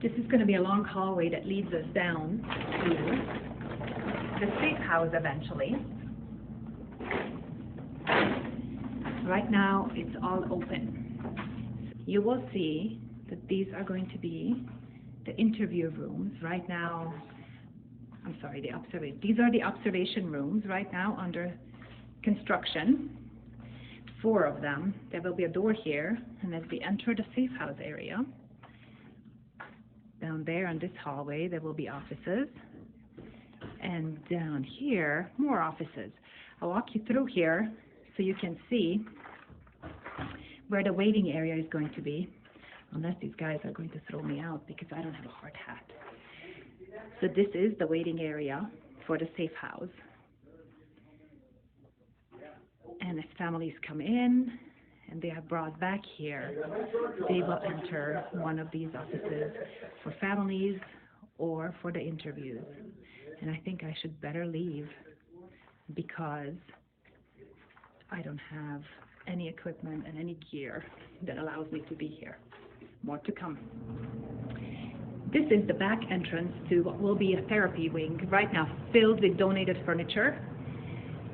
This is going to be a long hallway that leads us down to the safe house eventually. Right now, it's all open. You will see that these are going to be the interview rooms. Right now, I'm sorry, these are the observation rooms right now under construction. 4 of them. There will be a door here, and as we enter the safe house area, down there in this hallway, there will be offices. And down here, more offices. I'll walk you through here so you can see where the waiting area is going to be, unless these guys are going to throw me out because I don't have a hard hat. So this is the waiting area for the safe house. And as families come in and they are brought back here, they will enter one of these offices for families or for the interviews. And I think I should better leave because I don't have any equipment and any gear that allows me to be here. More to come. This is the back entrance to what will be a therapy wing, right now filled with donated furniture.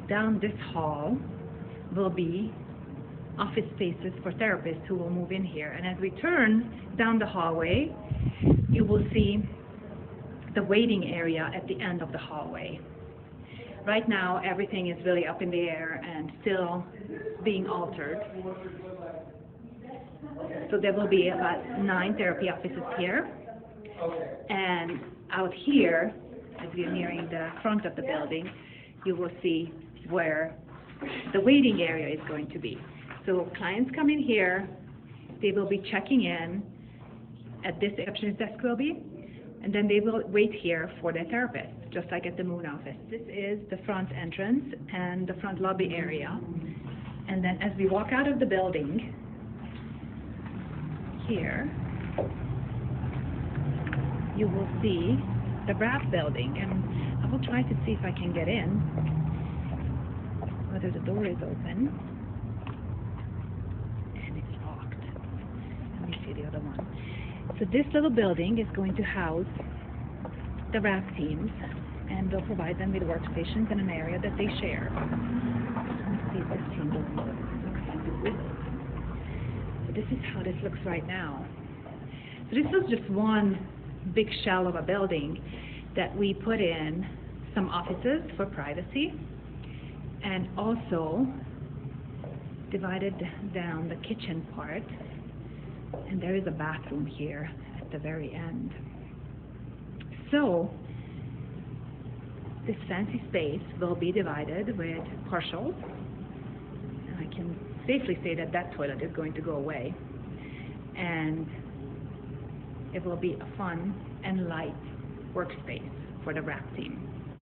Down this hall will be office spaces for therapists who will move in here. And as we turn down the hallway, you will see the waiting area at the end of the hallway. Right now, everything is really up in the air and still being altered. So there will be about 9 therapy offices here. And out here, as we're nearing the front of the building, you will see where the waiting area is going to be. So clients come in here, they will be checking in at this receptionist desk will be, and then they will wait here for their therapist, just like at the Moon office. This is the front entrance and the front lobby area. And then as we walk out of the building, here, you will see the brass building. And I will try to see if I can get in, whether the door is open. And it's locked. Let me see the other one. So this little building is going to house the RAP teams, and they'll provide them with workstations in an area that they share. Let's see if this team looks like. So this is how this looks right now. So this was just one big shell of a building that we put in some offices for privacy, and also divided down the kitchen part, and there is a bathroom here at the very end. So this fancy space will be divided with partials, and I can safely say that that toilet is going to go away, and it will be a fun and light workspace for the RAP team.